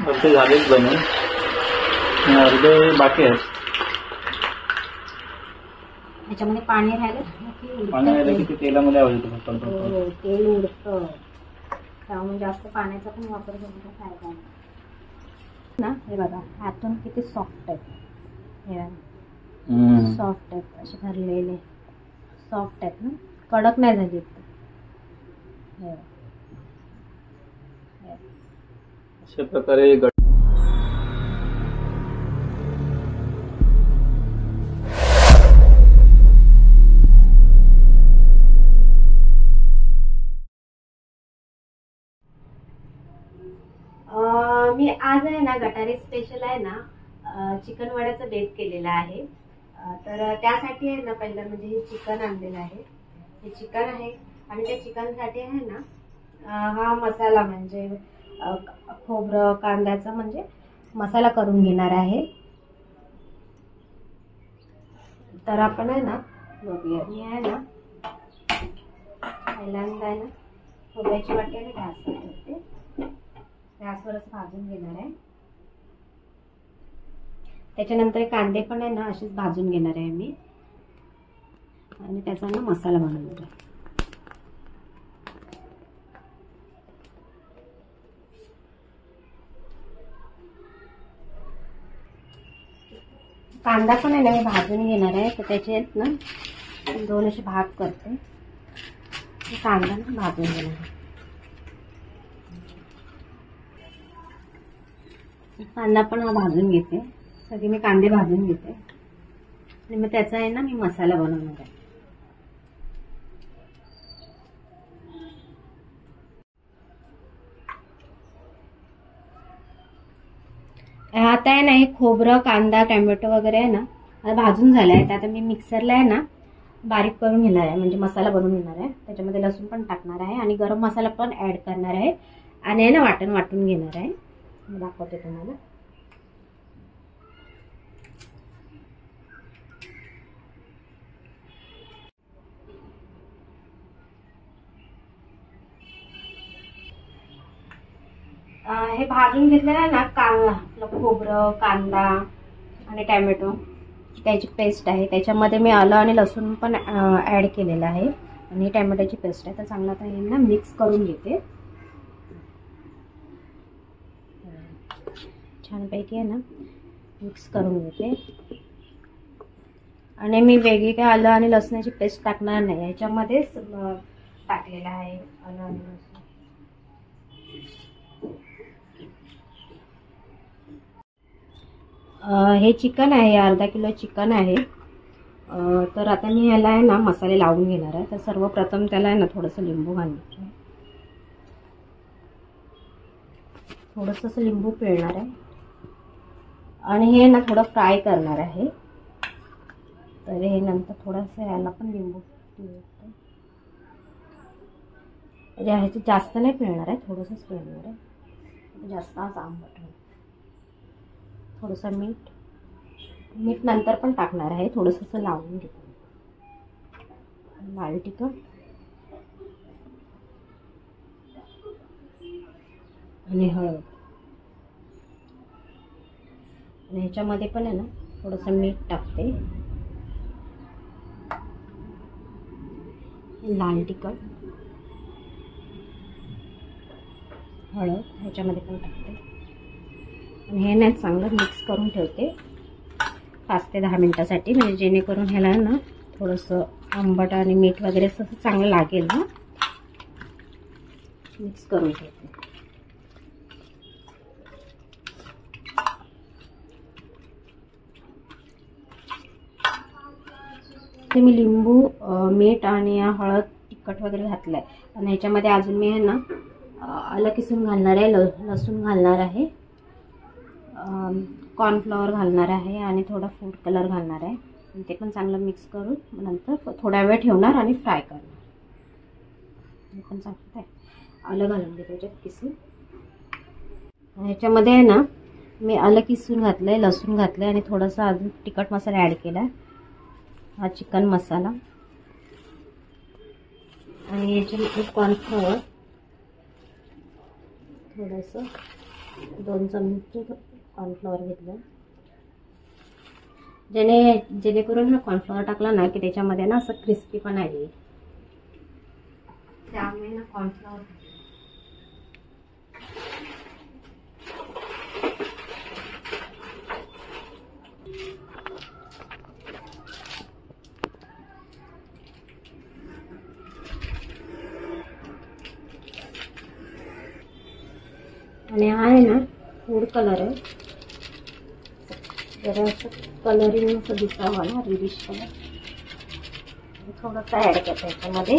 अर्धे झालेच बनवून, अर्धे बाकी आहेत. याच्यामध्ये पाणी राहिलं, पाणी राहिलं की ते तेलामध्ये आवडतं. तेल उडतं, त्यामुळे जास्त पाण्याचा पण वापर करून फायदा नाही ना. हे बघा आतून किती सॉफ्ट आहे, हे सॉफ्ट आहेत, असे भरलेले सॉफ्ट आहेत ना, कडक नाही झाली. अशा प्रकारे मी आज आहे ना गटारी स्पेशल आहे ना चिकन वड्याचा बेत केलेला आहे. तर त्यासाठी आहे ना पहिलं म्हणजे हे चिकन आणलेलं आहे, हे चिकन आहे आणि त्या चिकनसाठी आहे ना हा मसाला म्हणजे खोबरं कांद्याचा म्हणजे मसाला करून घेणार आहे. तर आपण आहे ना बघूया. मी आहे ना पहिल्यांदा आहे ना खोबऱ्याची वाटी आहे ना गॅसवर ठेवते, गॅसवरच भाजून घेणार आहे. त्याच्यानंतर कांदे पण आहे ना असेच भाजून घेणार आहे मी आणि त्याचा ना मसाला बनवणार आहे. कांदा पण आहे ना मी भाजून घेणार आहे. तर त्याचे ना दोन असे भाग करते, कांदा ना भाजून घेणार आहे. कांदा पण भाजून घेते, सगळे मी कांदे भाजून घेते आणि मग त्याचा आहे ना मी मसाला बनवणार आहे. आता आहे ना हे खोबरं कांदा टोमॅटो वगैरे आहे ना आता भाजून झालं आहे. तर आता मी मिक्सरला आहे ना बारीक करून घेणार आहे, म्हणजे मसाला बनवून घेणार आहे. त्याच्यामध्ये लसूण पण टाकणार आहे आणि गरम मसाला पण ऍड करणार आहे आणि आहे ना वाटून घेणार आहे. मी दाखवते तुम्हाला. हे भाजून घेतलेलं आहे ना आपलं खोबरं कांदा आणि टोमॅटो त्याची पेस्ट आहे. त्याच्यामध्ये मी आलं आणि लसूण पण ऍड केलेलं आहे आणि टोमॅटोची पेस्ट आहे. तर चांगलं आता हे ना मिक्स करून घेते छानपैकी आहे ना मिक्स करून घेते. आणि मी वेगळी काय आलं आणि लसणाची पेस्ट टाकणार नाही, ह्याच्यामध्येच टाकलेलं आहे आलं आणि लसूण. हे चिकन आहे, अर्धा किलो चिकन आहे. तर आता मी ह्याला आहे ना मसाले लावून घेणार आहे. तर सर्वप्रथम त्याला आहे ना थोडंसं लिंबू घालणार आहे, थोडंसं लिंबू पिळणार आहे आणि हे ना थोडं फ्राय करणार आहे. तर हे नंतर थोडंसं याला पण लिंबू पिळते, ह्याची जास्त नाही पिळणार आहे, थोडंसंच पिळणार आहे, जास्त आज आंबट आहे. थोडंसं मीठ नंतर पण टाकणार आहे, थोडंसं लावून घेते. लाल तिखट आणि हळद आणि ह्याच्यामध्ये पण आहे ना थोडंसं मीठ टाकते. लाल तिखट हळद ह्याच्यामध्ये पण टाकते आणि हे ना चांगलं मिक्स करून ठेवते 5 ते 10 मिनिटासाठी, म्हणजे जेणेकरून ह्याला ना थोडंसं आंबट आणि मीठ वगैरे असं चांगलं लागेल ना. मिक्स करून ठेवते. ते मी लिंबू मीठ आणि हळद तिखट वगैरे घातलंय आणि ह्याच्यामध्ये अजून मी आहे ना आलं किसून घालणार आहे, लसूण घालणार आहे, कॉर्नफ्लॉवर घालणार आहे आणि थोडा फूड कलर घालणार आहे. ते पण चांगलं मिक्स करून नंतर थोडा वेळ ठेवणार आणि फ्राय करणार. हे पण चांगलं आहे. आलं घालून घेते त्याच्यात किसून. ह्याच्यामध्ये आहे ना मी आलं किसून घातलंय, लसूण घातलंय आणि थोडासा अजून तिखट मसाला ॲड केला, हा चिकन मसाला आणि याच्यामध्ये कॉर्नफ्लॉवर थोडंसं 2 चमचे कॉर्नफ्लॉवर घेतलं, जेणेकरून हा कॉर्नफ्लॉवर टाकला ना की त्याच्यामध्ये ना असं क्रिस्पी पण आहे, त्यामुळे ना कॉर्नफ्लॉवर आणि हा आहे ना फूड कलर आहे, जरा असं कलरिंग असं दिसावं ना, रेडिश कलर थोडंसं ॲड करता याच्यामध्ये.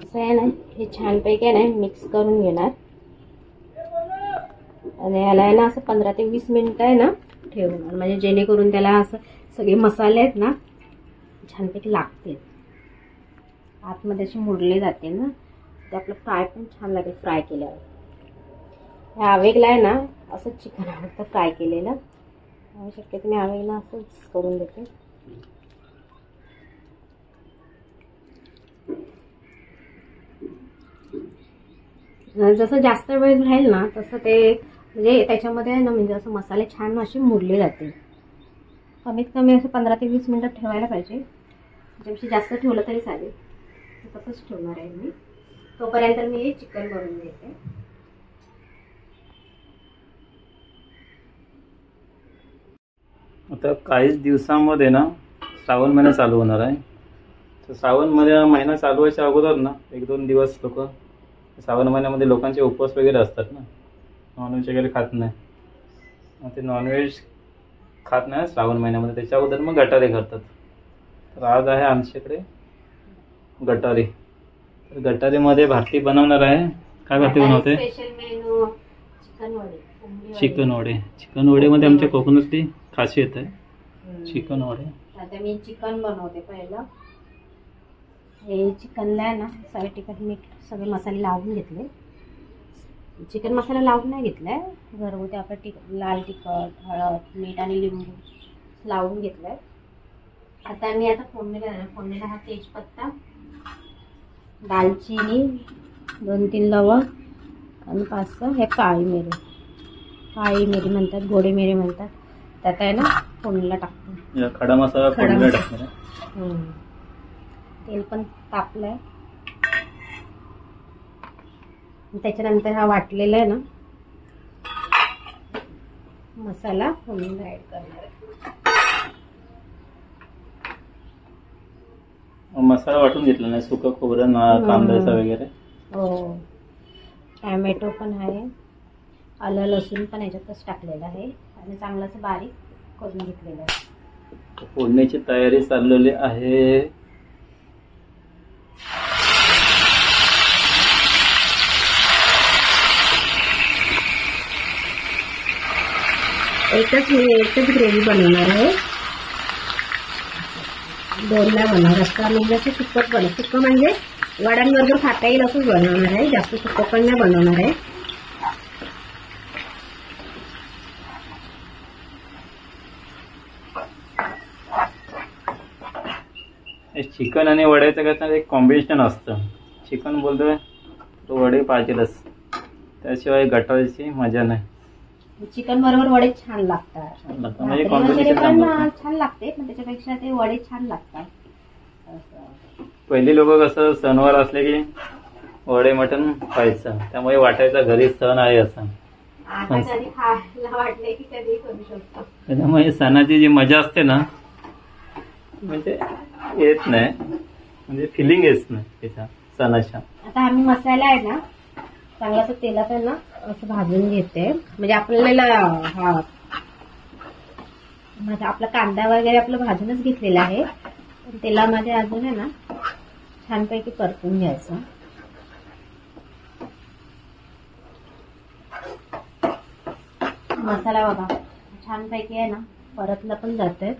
असं आहे ना, हे छानपैकी आहे ना मिक्स करून घेणार आणि याला आहे ना असं 15 ते 20 मिनिटं आहे ना ठेवणार, म्हणजे जेणेकरून त्याला असं सगळे मसाले आहेत ना छानपैकी लागतील, आतमध्ये असे मुरले जाते ना, ते आपलं फ्राय पण छान लागेल फ्राय केल्यावर. ह्या आवेगला आहे ना असं चिकन आवडतं फ्राय केलेलं, शक्यतो मी आवेगला असंच करून देते. जसं जास्त वेळ राहील ना तसं ते म्हणजे त्याच्यामध्ये आहे ना म्हणजे असं मसाले छान असे मुरले जाते. कमीत कमी असं 15 ते 20 मिनिटं ठेवायला पाहिजे, त्याच्यापेक्षा जास्त ठेवलं तरी चालेल, तसंच ठेवणार आहे मी. तोपर्यंत मी चिकन बनवून घेते. आता काहीच दिवसांमध्ये ना श्रावण महिना चालू होणार आहे. तर श्रावण महिना चालू व्हायच्या अगोदर ना 1-2 दिवस लोक श्रावण महिन्यामध्ये लोकांचे उपवास वगैरे असतात ना, नॉनव्हेज वगैरे खात नाही, मग ते नॉनव्हेज खात नाही श्रावण महिन्यामध्ये, त्याच्या अगोदर मग गटारे करतात. तर आज आहे आमच्याकडे गटारी. तर गटारीमध्ये भारती बनवणार आहे. काय भारती बनवते? स्पेशल मेनू चिकन वडे. चिकन वडेमध्ये आमच्या कोकणातली खासियत आहे चिकन वडे. आता मी चिकन बनवते. पहिलं हे चिकनला आहे ना सगळे तिखट मीठ सगळे मसाले लावून घेतले. चिकन मसाला लावून नाही घेतलाय, घरगुती आपण लाल तिखट, हळद, मीठ आणि लिंबू लावून घेतलंय. आता मी फोडणीला हा तेजपत्ता, दालचिनी, 2-3 लवंग आणि 5-6 हे काळी मिरी म्हणतात, गोडे मिरी म्हणतात. त्यात आहे ना फोडणीला टाकतो. खडा मसाला फोडणीला टाकणार. तेल पण तापलंय. त्याच्यानंतर हा वाटलेला आहे ना मसाला फोडणीला ऍड करणार आहे. मसाला वाटून घेतला नाही, सुकं खोबरं, कांद्याचा वगैरे. हो, टॅमॅटो पण आहे, आलं लसूण पण याच्यातच टाकलेलं आहे आणि चांगलं असं बारीक करून घेतलेलं आहे. फोडणीची तयारी चाललेली आहे. एकच ग्रेव्ही बनवणार आहे, 2ला बनवणार असता. म्हणजे असं सुक्कं म्हणजे वड्यांबरोबर खाता येईल असंच बनवणार आहे, जास्त सुक्कं पण नाही बनवणार आहे. चिकन आणि वड्याचं कसं एक कॉम्बिनेशन असतं. चिकन बोलतोय तो वडे पाहिजेलच, त्याशिवाय गटारीची मजा नाही. चिकन बरोबर वडे छान लागतात, म्हणजे कॉम्बिनेशन पण छान लागते, पण त्याच्यापेक्षा ते वडे छान लागतात. पहिली लोक कसं सणवार असले की वडे मटण खायचं, त्यामुळे वाटायचा घरी सण आहे असं. त्याच्यामुळे सणाची जी मजा असते ना म्हणजे येत नाही, म्हणजे फिलिंग येत नाही त्याच्या सणाच्या. आता आम्ही मसाला आहे ना चांगला असं तेलात आहे ना असं भाजून घेते, म्हणजे आपल्याला आपला कांदा वगैरे आपलं भाजूनच घेतलेला आहे, पण तेलामध्ये अजून आहे ना छानपैकी परतून घ्यायचं. मसाला बघा छानपैकी आहे ना परतला पण जातोय.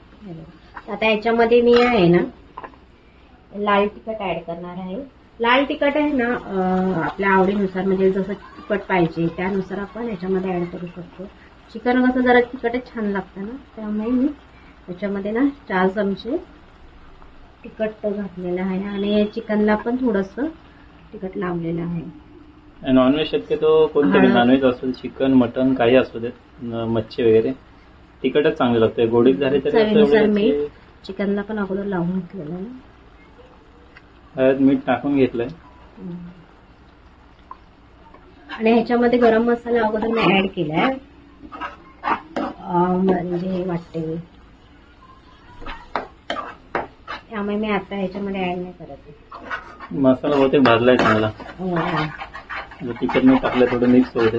आता याच्यामध्ये मी आहे ना लाल तिखट ऍड करणार आहे. लाल तिखट आहे ना आपल्या आवडीनुसार, म्हणजे जसं तिखट पाहिजे त्यानुसार आपण याच्यामध्ये ऍड करू शकतो. चिकन कसं जरा तिखटच छान लागतं ना, त्यामुळे मी याच्यामध्ये ना 4 चमचे तिखट घातलेलं आहे आणि चिकनला पण थोडंसं तिखट लावलेलं आहे. नॉनव्हेज शक्यतो कोणतंही नॉनव्हेज असो, चिकन मटन काही असू देत, मच्छी वगैरे तिखटच चांगलं लागतंय. गोडीत झाले तरी चवीनुसार मीठ. चिकनला पण अगोदर लावून घेतलेलं आहे. हळद मीठ टाकून घेतलंय. आणि ह्याच्यामध्ये गरम मसाला अगोदर मी ऍड केलाय, म्हणजे वाटते त्यामुळे मी आता ह्याच्यामध्ये ऍड नाही करत. मसाला बहुतेक भाजलाय चांगला. तिखट मीठ टाकलं थोडं मिक्स होऊ दे.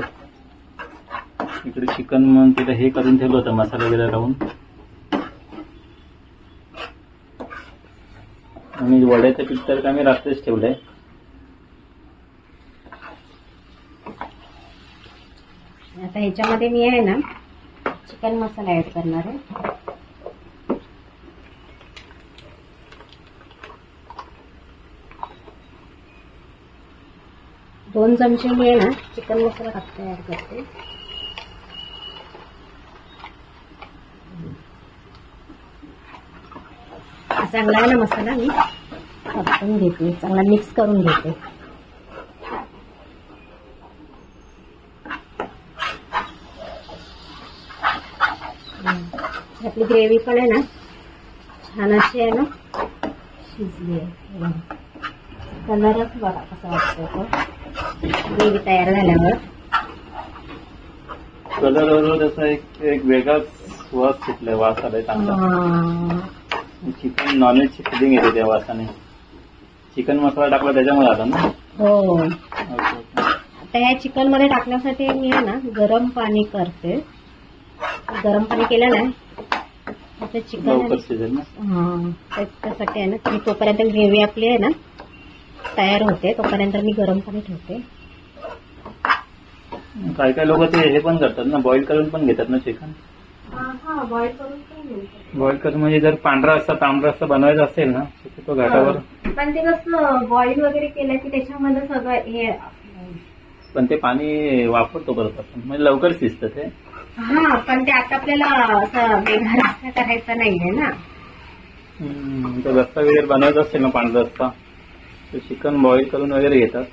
इकडे चिकन मग तिथं हे करून ठेवलं होतं मसाला वगैरे लावून. आणि वड्याचं पीठ तर का मी रात्रीच ठेवलंय. आता ह्याच्यामध्ये मी आहे ना चिकन मसाला ऍड करणार आहे. दोन चमचे मी आहे ना चिकन मसाला टाकते, ऍड करते. चांगला आहे ना मसाला, मी टाकून घेते, चांगला मिक्स करून घेते. आपली ग्रेव्ही पण आहे ना छान अशी आहे ना शिजली आहे. कलरच बघा कसा वाटतोय तो ग्रेव्ही तयार झाल्यावर. कलर त्याचा एक वेगळाच वास सुटलाय, वास आलाय चांगला. चिकन नॉनव्हेजची फिलिंग येते त्या वासाने. चिकन मसाला टाकला त्याच्यामुळे आला ना. हो. आता या चिकन मध्ये टाकण्यासाठी मी आहे ना गरम पाणी करते. गरम पाणी केलं ना तर चिकन लवकर शिजेल ना. त्याच्यासाठी आहे ना, तोपर्यंत ग्रेव्ही आपली आहे ना तयार होते, तोपर्यंत मी गरम पाणी ठेवते. काही काही लोक ते हे पण करतात ना, बॉईल करून पण घेतात ना चिकन. बॉईल करून पण घेतात. बॉईल करून म्हणजे जर पांढरा रस्सा तांबडा रस्सा बनवायचा असेल ना तो घाटावर. पण ते कसं बॉईल वगैरे केलं की त्याच्यामध्ये सगळं हे, पण ते पाणी वापरतो परत आपण, म्हणजे लवकर शिजतं ते. पण ते आता आपल्याला असं वेगळा रस्सा करायचा नाहीये ना. तर रस्सा वगैरे बनवायचा असेल ना पांढरा रस्सा, तर चिकन बॉईल करून वगैरे घेतात.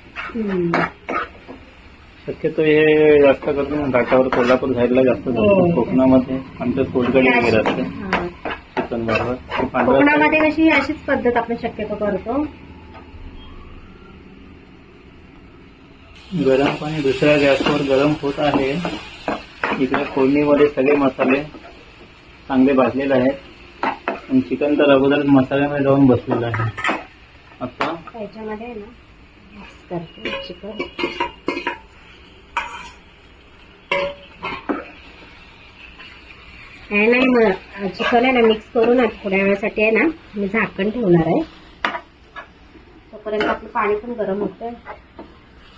शक्यतो हे जास्त करून घाटावर कोल्हापूर साईडला जास्त जातो. कोकणामध्ये आमच्या सोलकडे वगैरे असते चिकन बरोबर. कोकणामध्ये कशी अशीच पद्धत आपण शक्यतो करतो. गरम पाणी दुसऱ्या गॅसवर गरम होत आहे. इकडे फोडणीमध्ये सगळे मसाले चांगले भाजलेले आहेत आणि चिकन तर अगोदर मसाल्यामध्ये जाऊन बसलेलं आहे. आता त्याच्यामध्ये ना मिक्स करते चिकन. नाही चिकन आहे ना मिक्स करून थोड्या वेळासाठी आहे ना मी झाकण ठेवणार आहे. तोपर्यंत आपलं पाणी पण गरम होतं,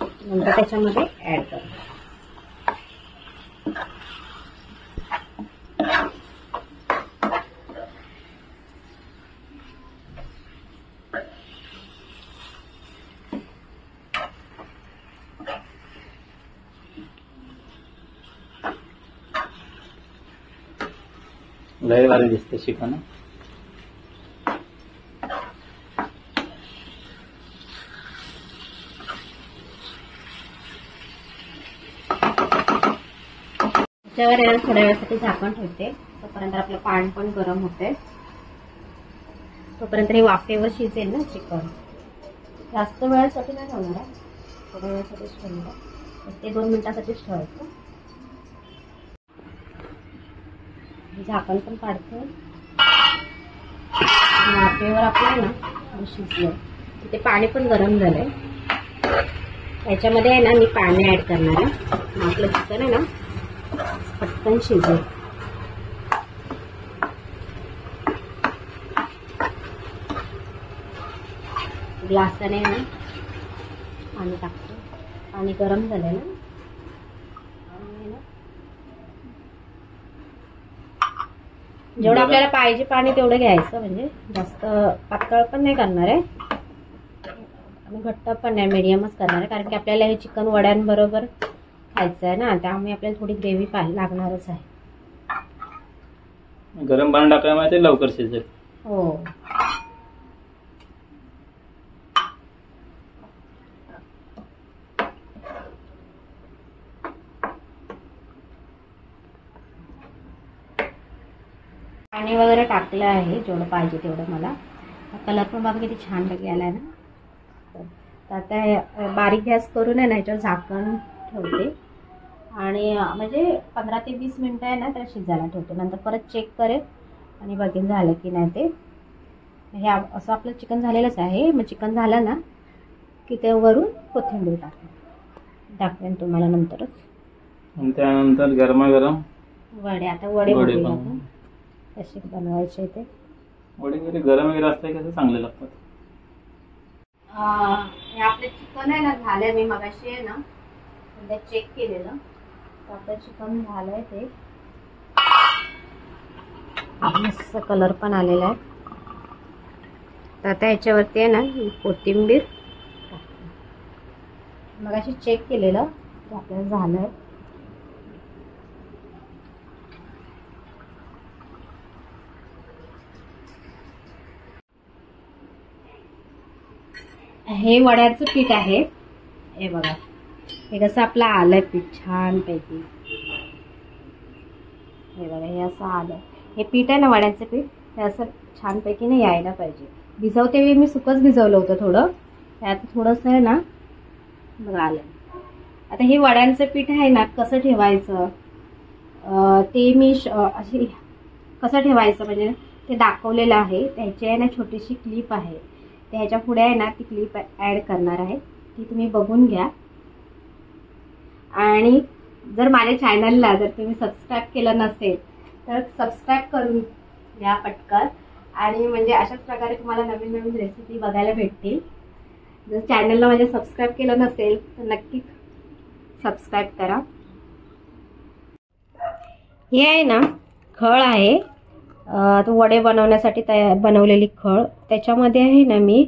नंतर त्याच्यामध्ये ऍड करतो. लय भारी दिसते चिकन. त्याच्यावर थोड्या वेळासाठी झाकण ठेवते, तोपर्यंत आपलं पाणी पण गरम होते. तोपर्यंत हे वाफेवर शिजेल ना चिकन. जास्त वेळासाठी नाही ठेवणार आहे, थोड्या वेळासाठीच ठेवणार आहे. ते 2 मिनिटासाठीच ठेवायचं. झाकण पण काढते. वाफेवर आपलं ना शिजलं. ते पाणी पण गरम झालंय. त्याच्यामध्ये आहे ना मी पाणी ऍड करणार आहे. आपलं चिकन आहे ना पटकन शिजेल. ग्लासाने ना पाणी टाकतो. पाणी गरम झालंय ना. जेवढं आपल्याला पाहिजे पाणी तेवढं घ्यायचं, म्हणजे जास्त पातळ पण नाही करणार आहे आणि घट्ट पण नाही, मीडियमच करणार आहे. कारण की आपल्याला हे चिकन वड्यांबरोबर खायचं आहे ना, त्यामुळे आपल्याला थोडी ग्रेव्ही लागणारच आहे. गरम पाणी टाकल्यामुळे ते लवकर शिजेल. हो. पाणी वगैरे टाकलं आहे जेवढं पाहिजे तेवढं मला. कलर पण बघा किती छान आला आहे ना. तर आता बारीक गॅस करून आहे ना ह्याच्यावर झाकण ठेवते आणि म्हणजे 15 ते 20 मिनटं आहे ना त्याला शिजायला ठेवते. नंतर परत चेक करेल आणि बघेन झालं की नाही ते. हे असं आपलं चिकन झालेलंच आहे. मग चिकन झालं ना की ते वरून कोथिंबीर दाखवेन तुम्हाला नंतरच. आणि त्यानंतर गरमागरम वडे. आता वडे बघूया आपण कसे बनवायचे ते. वडे वगैरे गरम वगैरे असले कसं चांगले लागतात. हे आपले चिकन आहे ना झालंय. मी मगाशी आहे ना चेक केलेलं तर आपलं चिकन झालंय ते. मस्त कलर पण आलेला आहे. तर आता ह्याच्यावरती आहे ना कोथिंबीर मगाशी चेक केलेलं ते आपल्याला झालंय. हे वड्याचं पीठ आहे. हे बघा हे कसं आपलं आलंय पीठ छान पैकी. हे बघा हे असं आलंय. हे पीठ आहे ना वड्याचं पीठ हे असं छानपैकी ना यायला पाहिजे. भिजवते वेळी मी सुकच भिजवलं होतं थोडं. त्यात थोडंसं आहे ना बघा आलं. आता हे वड्यांचं पीठ आहे ना कसं ठेवायचं ते मी अशी कसं ठेवायचं म्हणजे ते दाखवलेलं आहे. त्याची आहे ना छोटीशी क्लिप आहे. त्याच्या पुढे आहे ना ती क्लिप ॲड करणार आहे. ती तुम्ही बघून घ्या. आणि जर माझ्या चॅनलला जर तुम्ही सबस्क्राईब केलं नसेल तर सबस्क्राईब करून घ्या पटकन. आणि म्हणजे अशाच प्रकारे तुम्हाला नवीन नवीन रेसिपी बघायला भेटतील. जर चॅनलला माझ्या सबस्क्राईब केलं नसेल तर नक्की सबस्क्राईब करा. हे आहे ना खळ आहे. वडे बनवण्यासाठी बनवलेली खळ. त्याच्यामध्ये आहे ना मी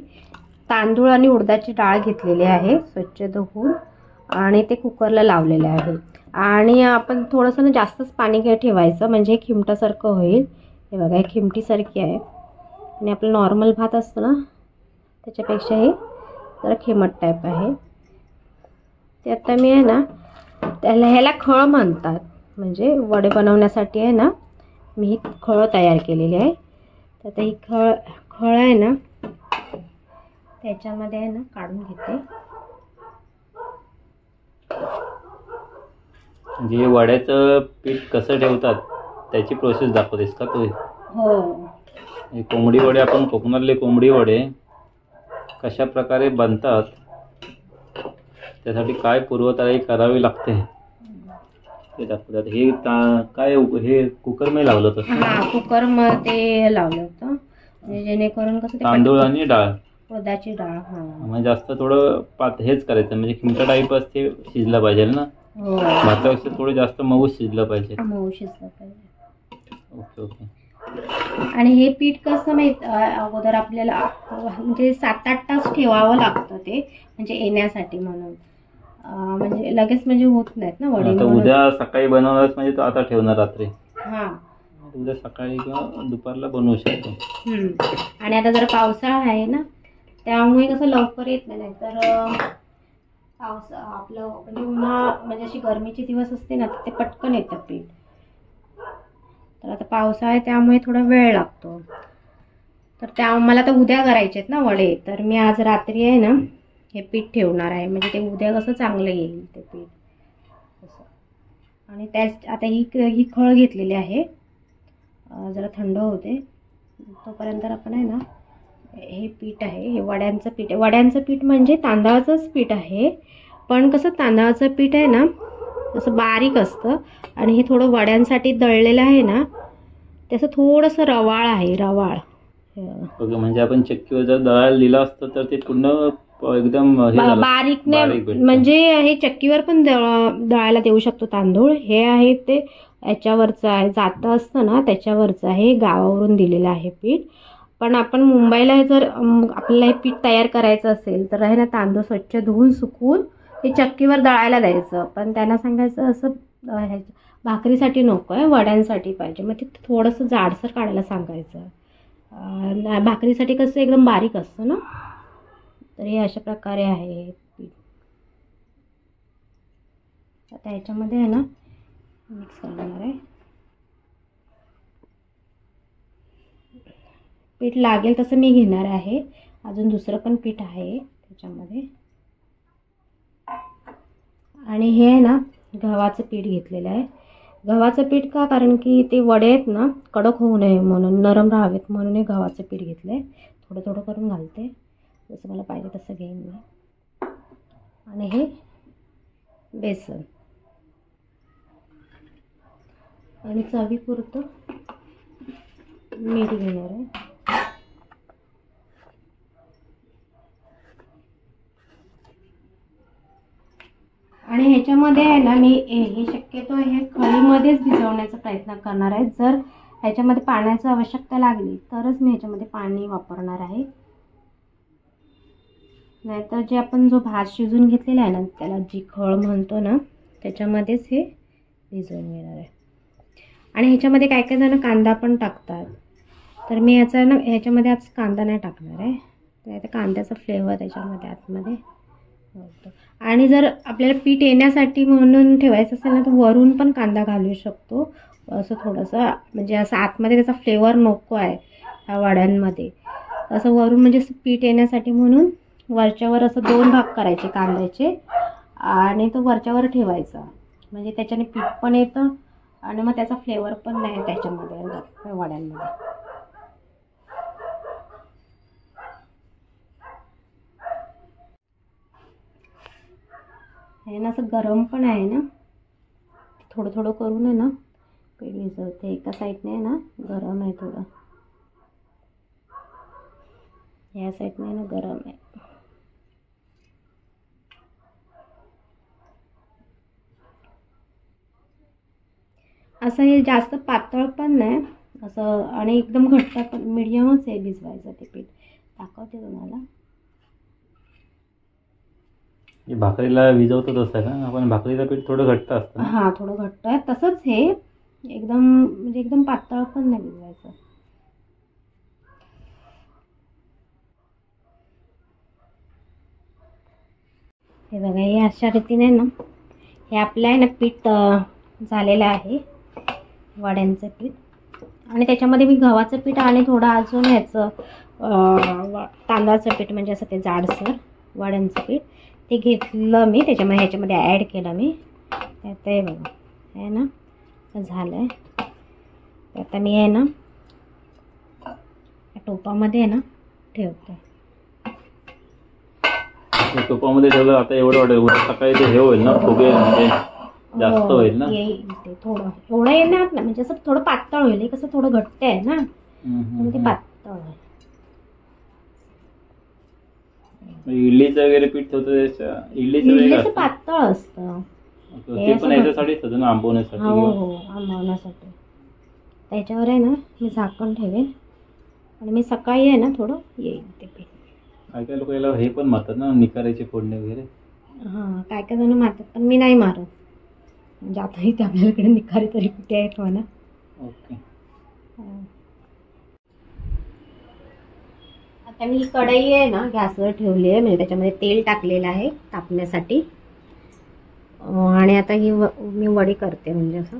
तांदूळ आणि उडदाची डाळ घेतलेली आहे स्वच्छ धुवून आणि ते कुकरला लावलेले आहे. आणि आपण थोडंसं ना जास्तच पाणी ठेवायचं म्हणजे खिमटासारखं होईल. हे बघा हे खिमटीसारखी आहे. आणि आपलं नॉर्मल भात असतं ना त्याच्यापेक्षा हे जरा खिमट टाईप आहे. ते आता मी आहे ना ह्याला खळ म्हणतात. म्हणजे वडे बनवण्यासाठी आहे ना मी ही खळ तयार केलेली आहे. तर आता ही खळ आहे ना त्याच्यामध्ये आहे ना काढून घेते. म्हणजे वड्याचं पीठ कसं ठेवतात त्याची प्रोसेस दाखवतेस का तू? हो. कोंबडी वडे आपण कोकणातले कोंबडी वडे कशा प्रकारे बनतात त्यासाठी काय पूर्वतयारी करावी लागते ते दाखवतात. हे काय हे कुकर मध्ये लावलं होतं? हा कुकर मध्ये लावलं होतं म्हणजे जेणेकरून कसं तांदूळ आणि डाळ उडदाची डाळ. हा म्हणजे जास्त थोडं हेच करायचं म्हणजे खिमटा टाईप असते शिजलं पाहिजे ना. हो भातापेक्षा थोडं जास्त मऊ शिजलं पाहिजे. मऊ शिजलं पाहिजे. Okay okay. आणि हे पीठ कसं माहित अगोदर आपल्याला म्हणजे 7-8 तास ठेवावं लागतं ते म्हणजे येण्यासाठी म्हणून. म्हणजे लगेच म्हणजे होत नाहीत ना वडे. आता उद्या सकाळी बनवणार म्हणजे तो आता ठेवणार रात्री. हा उद्या सकाळी किंवा दुपारला बनवू शकतो. आणि आता जर पावसाळा आहे ना त्यामुळे कसं लवकर येत नाही. तर आपलं म्हणजे म्हणजे अशी गरमीचे दिवस असते ना ते पटकन येतं पीठ. तर आता पावसाळा आहे त्यामुळे थोडा वेळ लागतो. तर मला तर उद्या करायचे आहेत ना वडे. तर मी आज रात्री आहे ना हे पीठ ठेवणार आहे म्हणजे ते उद्या कसं चांगलं येईल ते पीठ असं. आणि त्याच आता ही खळ घेतलेली आहे. जरा थंड होते तोपर्यंत आपण आहे ना हे पीठ आहे हे वड्यांचं पीठ आहे. वड्यांचं पीठ म्हणजे तांदळाचंच पीठ आहे. पण कसं तांदळाचं पीठ आहे ना असं बारीक असतं आणि हे थोडं वड्यांसाठी दळलेलं आहे ना त्याचं थोडंसं रवाळ आहे. रवाळ म्हणजे आपण चक्कीवर जर दळायला दिलं असतं तर ते पूर्ण एकदम बारीक म्हणजे हे चक्कीवर पण दळायला देऊ शकतो तांदूळ. हे आहे ते याच्यावरचं आहे जातं असतं ना त्याच्यावरचं आहे. गावावरून दिलेलं आहे पीठ. पण आपण मुंबईला जर आपल्याला हे पीठ तयार करायचं असेल तर आहे ना तांदूळ स्वच्छ धुवून सुकवून हे चक्कीवर दळायला द्यायचं. पण त्यांना सांगायचं असं भाकरीसाठी नको आहे वड्यांसाठी पाहिजे. मग ते थोडंसं जाडसर काढायला सांगायचं. भाकरीसाठी कसं एकदम बारीक असतं ना. तर हे अशा प्रकारे आहे पीठ. आता ह्याच्यामध्ये आहे ना मिक्स करणार आहे. पीठ लागेल तसं मी घेणार आहे. अजून दुसरं पण पीठ आहे त्याच्यामध्ये. आणि हे आहे ना गव्हाचं पीठ घेतलेलं आहे. गव्हाचं पीठ का, कारण की ते वडे आहेत ना कडक होऊ नये म्हणून, नरम राहावेत म्हणून हे गव्हाचं पीठ घेतलं आहे. थोडं थोडं करून घालते, जसं मला पाहिजे तसं घेईन मी. आणि हे बेसन आणि चवीपुरतं मीठ घेणार आहे. आणि ह्याच्यामध्ये आहे ना मी हे शक्यतो हे खळीमध्येच भिजवण्याचा प्रयत्न करणार आहे. जर ह्याच्यामध्ये पाण्याची आवश्यकता लागली तरच मी ह्याच्यामध्ये पाणी वापरणार आहे. नाहीतर जे आपण जो भात शिजून घेतलेला आहे ना, त्याला जी खळ म्हणतो ना, त्याच्यामध्येच हे भिजवून घेणार आहे. आणि ह्याच्यामध्ये काय काय जण कांदा पण टाकतात, तर मी ह्याच्यामध्ये आज कांदा नाही टाकणार आहे. तर कांद्याचा फ्लेवर त्याच्यामध्ये आतमध्ये होतो. आणि जर आपल्याला पीठ येण्यासाठी म्हणून ठेवायचं असेल ना, तर वरून पण कांदा घालू शकतो. असं थोडंसं म्हणजे असं आतमध्ये त्याचा फ्लेवर नको आहे ह्या वड्यांमध्ये, असं वरून म्हणजे पीठ येण्यासाठी म्हणून वरच्यावर असं 2 भाग करायचे कांद्याचे आणि तो वरच्यावर ठेवायचा. म्हणजे त्याच्याने पीठ पण येतं आणि मग त्याचा फ्लेवर पण नाही त्याच्यामध्ये वड्यांमध्ये. हे ना असं गरम पण आहे ना, थोडं थोडं करून आहे ना पीठ भिजवते. एका साईडने आहे ना गरम आहे थोडं, या साईडने ना गरम आहे. असं हे जास्त पातळ पण नाही असं आणि एकदम घट्ट पण, मीडियमच आहे भिजवायचं ते पीठ. दाखवते तुम्हाला. भाकरीला भिजवतो तसं का आपण? भाकरीचं पीठ थोडं घट्ट असतं. हां थोडं घट्ट आहे. तसंच हे एकदम म्हणजे एकदम पातळ पण नाही भिजवायचं. हे बघा, हे अशा रीतीने ना हे आपलं आहे ना पीठ झालेलं आहे, वड्यांचं पीठ. आणि त्याच्यामध्ये मी गव्हाचं पीठ आणि थोडं अजून ह्याचं तांदळाचं पीठ म्हणजे असं ते जाडसर वड्यांचं पीठ ते घेतलं मी. त्याच्यामध्ये ह्याच्यामध्ये ॲड केलं मी. आता हे बघा आहे ना झालं आहे. आता मी आहे ना टोपामध्ये आहे ना ठेवते. टोपामध्ये ठेवलं आता एवढं वाटेल सकाळी ते हे होईल ना, फुगे म्हणजे जास्त होईल ना. येईल ते थोडं एवढं येणार ना, म्हणजे असं थोडं पातळ होईल. हे कसं थोडं घट्ट आहे ना, ते पातळ आहे. इडलीचं वगैरे पीठ ठेवतो, इडलीचं पातळ असतं ते पण याच्यासाठीच होतं ना, आंबवण्यासाठी. हो आंबवण्यासाठी. त्याच्यावर आहे ना मी झाकण ठेवेन आणि मी सकाळी आहे ना थोडं येईल ते पीठ. काय काय लोक याला हे पण मारतात ना, निकारायची फोडणी वगैरे. हां काय काय जण मारतात, पण मी नाही मारत. म्हणजे आता इथे आपल्याकडे निखारी तरी कुठे आहेत म्हणा. ओके. आता मी ही कढई आहे ना गॅसवर ठेवली आहे, म्हणजे त्याच्यामध्ये तेल टाकलेलं आहे तापण्यासाठी. आणि आता ही मी वडी करते. म्हणजे असं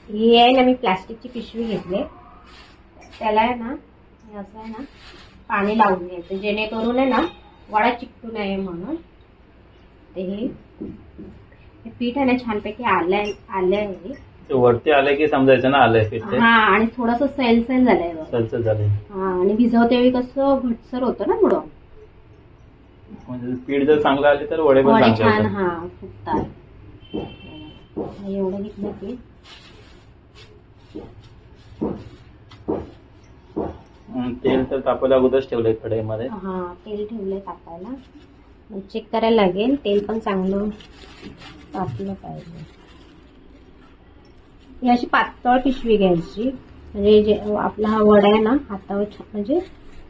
ही आहे ना मी प्लास्टिकची पिशवी घेतली. त्याला आहे ना असं आहे ना पाणी लावून घ्यायचं, जेणेकरून आहे ना वडा चिकटू नये म्हणून. ते हे पीठ आहे ना छानपैकी आलंय. वरती आलंय की समजायचं ना आलंय पीठ. हा आणि थोडस सैलसैल झालंय. सैलसैल झालंय. हा आणि भिजवते वेळी कसं घटसर होतं ना थोडं. म्हणजे पीठ जर चांगलं आले तर वडे पण छान हा फुगतात. एवढं घेतलं पीठ. तेल तर तापायला अगोदरच ठेवलंय कढईमध्ये. हा तेल ठेवलंय तापायला. चेक करायला लागेल, तेल पण चांगलं तापलं पाहिजे. ही अशी पातळ पिशवी घ्यायची, म्हणजे जे आपला हा वडा आहे ना हातावर म्हणजे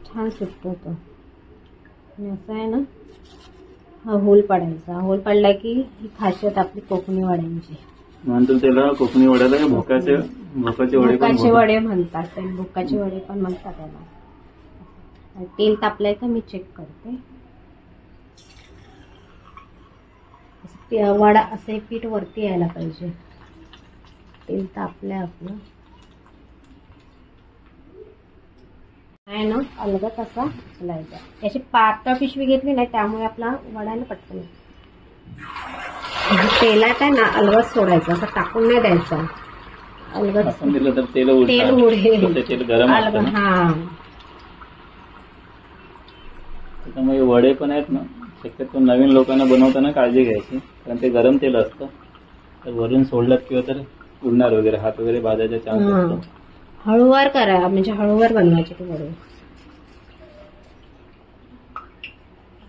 छान सुटतो तो. आणि असं आहे ना हा होल पडायचा. होल पडला की ही खासियत आपली कोकणी वड्यांची. म्हणतो त्याला कोकणी वड्याला भोकाचे वडे म्हणतात. भोकाचे वडे पण म्हणतात त्याला. तेल तापलंय का मी चेक करते. वडा असे पीठ वरती यायला पाहिजे. तेल तापलंय आपलं. आहे ना अलगद असा उचलायचा. त्याची पातळ पिशवी घेतली नाही त्यामुळे आपला वडायला पटकन. तेलात आहे ना अलगद सोडायचं, असं टाकून नाही द्यायचा. अलगद आपण दिलं तर तेल तेल उडेल. ते तेल गरम असतं ना. हा त्याच्यामुळे वडे पण आहेत ना, शक्यतो नवीन लोकांना बनवताना काळजी घ्यायची, कारण ते गरम तेल असतं. तर वरून सोडलं किंवा तर उडणार वगैरे, हात वगैरे भाजायचा चान्स असतो. हळूवार करा, म्हणजे हळूवार बनवायचे ते वडे.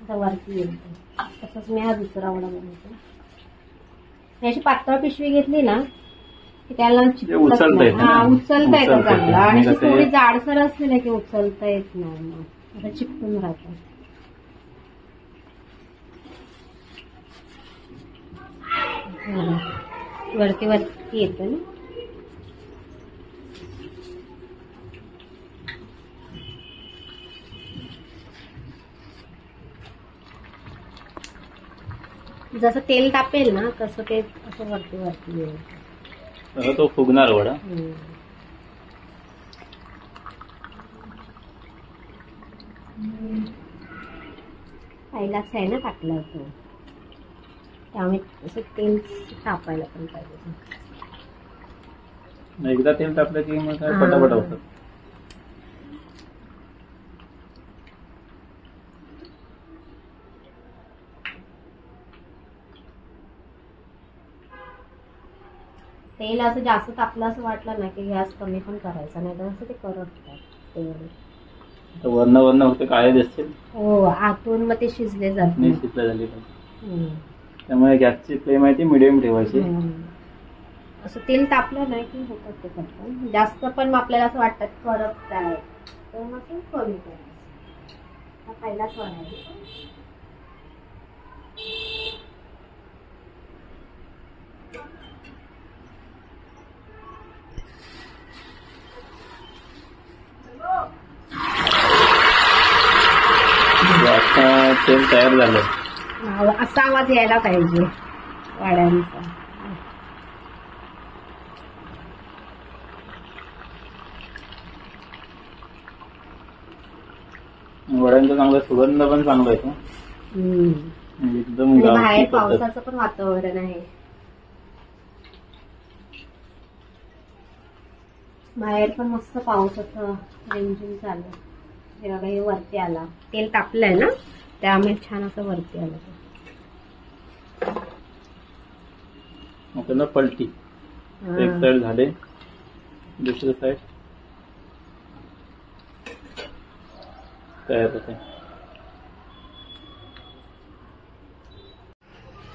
वरती येईल तसंच मी हा दुसरा वडा बनवतो. याची पातळ पिशवी घेतली ना की त्याला उचलता येतं. हा उचलता येतं चांगला. आणि आणि थोडी जाडसर असली ना की उचलता येत नाही, मग आता चिपकून राहतं. वरती वरती येतं ना. जसं तेल तापेल ना तसं ते असं वरती वरती येईल. तसं तो फुगणार वडा. पहिलाच आहे ना टाकला होतो, त्यामुळे असं तेल तापायला पण पाहिजे. एकदा तेल तापलं की मग काय पटापट होतं. तेल असं जास्त तापलं असं वाटलं ना की गॅस कमी पण करायचा, नाही तर असं ते करपतात तेल. वर्ण वर्ण होते काळे दिसतील. हो, आतून मग ते शिजले जात नाही शिजले झाले. त्यामुळे गॅसची फ्लेम आहे ती मिडियम ठेवायची. असं तेल तापलं नाही की होतात ते पटकन. जास्त पण आपल्याला असं वाटतात करपत आहे तर मग ते कमी करायचं. पहिलाच वाढायचं. आता तेल तयार झालं. असा आवाज यायला पाहिजे वाड्यांचा. वड्यांचा चांगला सुगंध पण चांगला येतो. एकदम बाहेर पावसाचं पण वातावरण आहे. बाहेर पण मस्त पावसाचं रिमझिम चालू. हे बघा, हे वरती आला. तेल तापलंय ना त्यामुळे छान असं वरती आलं. मग पलटी एक साइड झाले, दुसरी साइड तयार होते.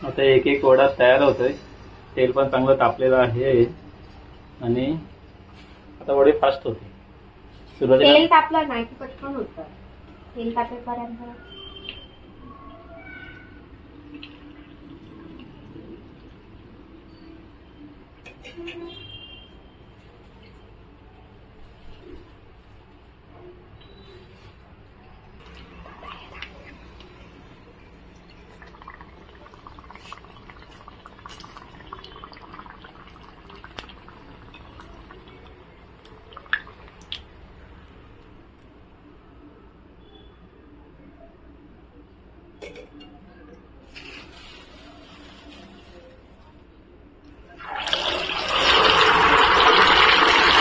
आता एक एक वडा तयार होतोय. तेल पण चांगलं तापलेलं आहे आणि आता वडे फास्ट होते. सुरुवातीला तेल तापलं नाही की पटकन होतं. तेल तापेपर्यंत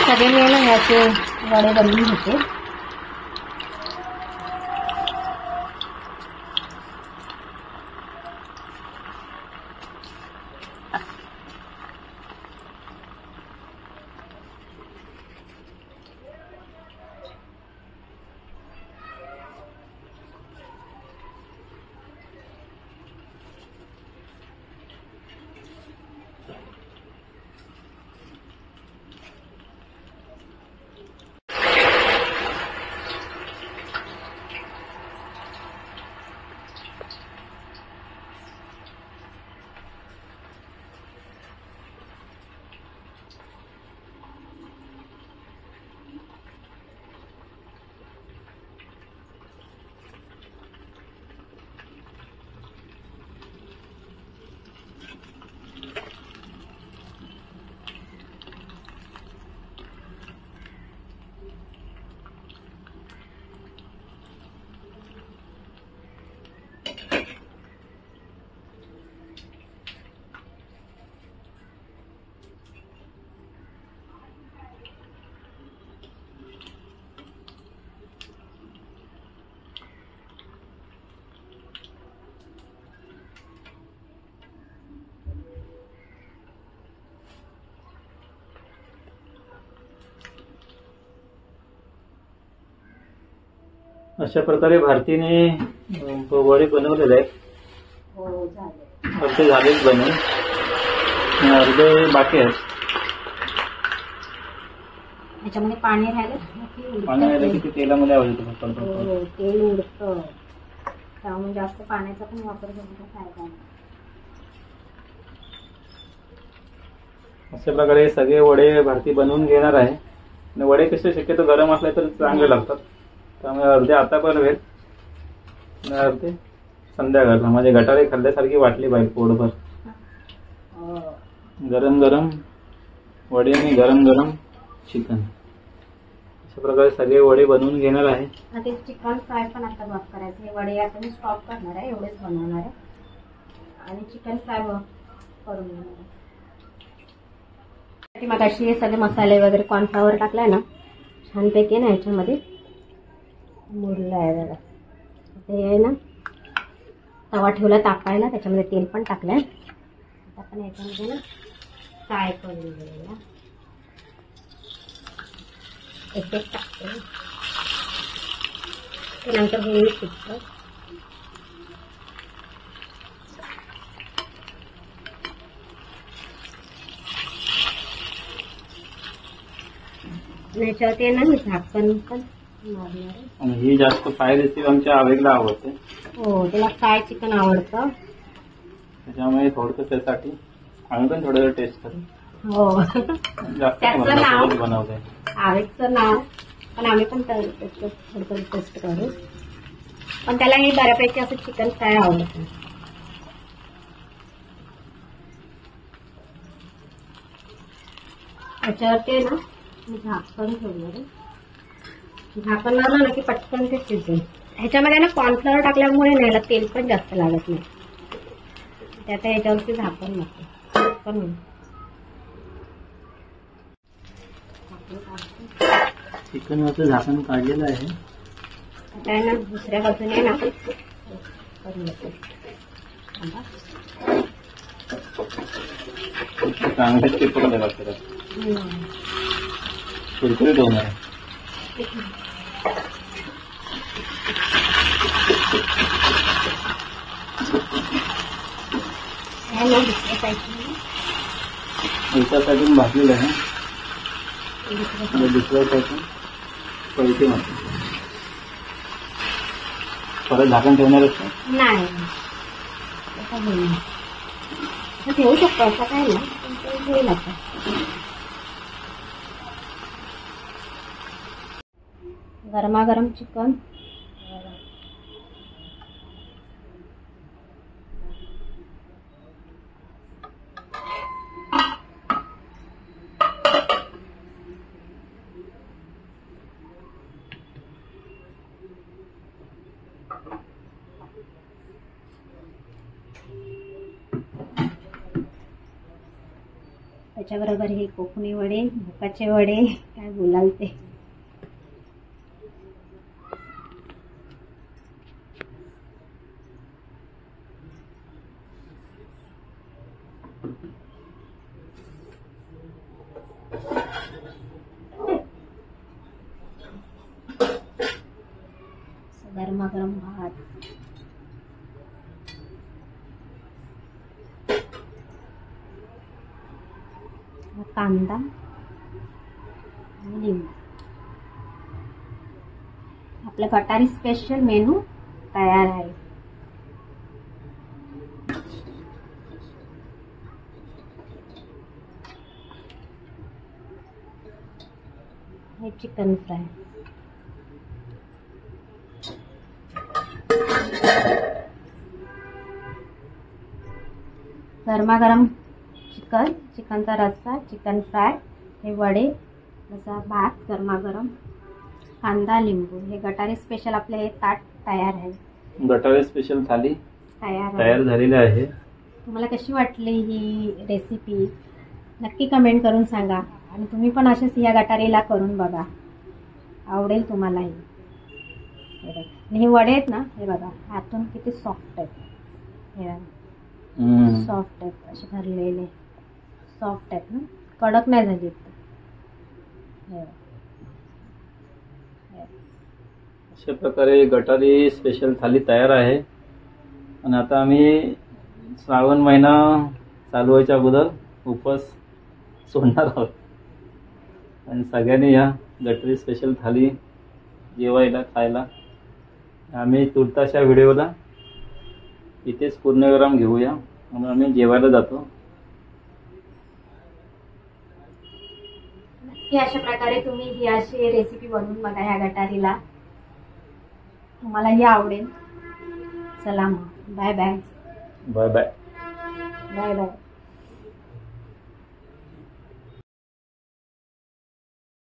सगळे मिळून याचे वडे बनवून होते. अशा प्रकारे भारतीने वडे बनवलेले आहेत. हो झाले. अर्धे झालेच बनवून आणि अर्धे बाकी आहेत. त्याच्यामध्ये पाणी राहिलं पाणी राहिलं की ते तेलामध्ये आवडतं. तेल उडतं, त्यामुळे जास्त पाण्याचा पण वापर करायचा फायदा नाही. अशा प्रकारे सगळे वडे भारती बनवून घेणार आहे. आणि वडे कसे शक्यतो गरम असले तर चांगले लागतात. त्यामुळे अर्धे आता बनवेल आणि अर्धे संध्याकाळला, म्हणजे गटारे खाल्ल्यासारखी वाटली पाहिजे पोटभर. गरम गरम वडे आणि गरम गरम चिकन, अशा प्रकारे सगळे वडे बनवून घेणार आहे. ते चिकन फ्राय पण आता बघ करायचं. हे वडे आता मी स्टॉप करणार आहे, एवढेच बनवणार आहे आणि चिकन फ्राय करून घेणार आहे. मग अशी हे सगळे मसाले वगैरे कॉर्नफ्लॉवर टाकलाय ना छानपैकी ना, ह्याच्यामध्ये मुरलं आहे बघा. ते आहे ना तवा ठेवला तापायला, त्याच्यामध्ये तेल पण टाकलंय. आता आपण याच्यामध्ये ना फ्राय करून घेऊया. एक एक टाकते, नंतर होईल सुटतं. याच्यावरती ना मी झाकण पण मारणार आहे. आणि ही जास्त फ्राय रेसिपी आमच्या आवेगला आवडते. हो, त्याला फ्राय चिकन आवडतं, त्याच्यामुळे थोडंसं त्यासाठी आम्ही पण थोडं टेस्ट करू. हो, जास्त त्याचं नाव बनवते आवेगचं नाव, पण आम्ही पण थोडं टेस्ट करू. पण त्याला हे बऱ्यापैकी असं चिकन फ्राय आवडतं. त्याच्यावरती ना मी झाकण ठेवणार आहे. झाकण लावलं ना की पटकन ते शिजेल. ह्याच्यामध्ये ना कॉर्नफ्लॉवर टाकल्यामुळे नाही, याला तेल पण जास्त लागत नाही. त्यात ह्याच्यावरती झाकण नको पण चिकनवरचं झाकण काढलेलं आहे. आता आहे ना दुसऱ्या बाजूने ना करून घेतो. चांगले चिपकले लागतात, कुरकुरीत होणार आहे. एका साईडून भाजलेलं आहे, दुसऱ्या साईडून पलटी मारतो. परत झाकण ठेवणारच नाही, ठेवू शकतो असं काय नाही, होईल आता. गरमागरम चिकन त्याच्याबरोबर हे कोकणी वडे, भोकाचे वडे, काय बोलाल ते. गरमागरम भात, कांदा आणि लिंबू. आपला गटारी स्पेशल मेनू तयार आहे. हे चिकन फ्राय. गरमागरम चिकन, चिकनचा रस्सा, चिकन फ्राय, हे वडे, असा भात गरमागरम, कांदा लिंबू. हे गटारी स्पेशल आपले हे ताट तयार आहे. गटारी स्पेशल थाली तयार झालेली आहे. तुम्हाला कशी वाटली ही रेसिपी नक्की कमेंट करून सांगा. आणि तुम्ही पण असेच या गटारीला करून बघा, आवडेल तुम्हालाही. आणि हे वडे आहेत ना, हे बघा आतून किती सॉफ्ट आहेत. हे सॉफ्ट आहेत, असे भरलेले सॉफ्ट आहेत ना, कडक नाही झाली. अशा प्रकारे गटारी स्पेशल थाली तयार आहे. आणि आता आम्ही श्रावण महिना चालू व्हायच्या अगोदर उपवास सोडणार आहोत. आणि सगळ्यांनी या गटारी स्पेशल थाली जेवायला खायला. आम्ही तुर्ताशा व्हिडिओला इथेच पूर्णविराम घेऊया म्हणून आम्ही जेवायला जातो. की अशा प्रकारे तुम्ही ही अशी रेसिपी बनवून बघा ह्या गटारीला, तुम्हालाही आवडेल. चला मग, bye bye. Bye bye. Bye bye.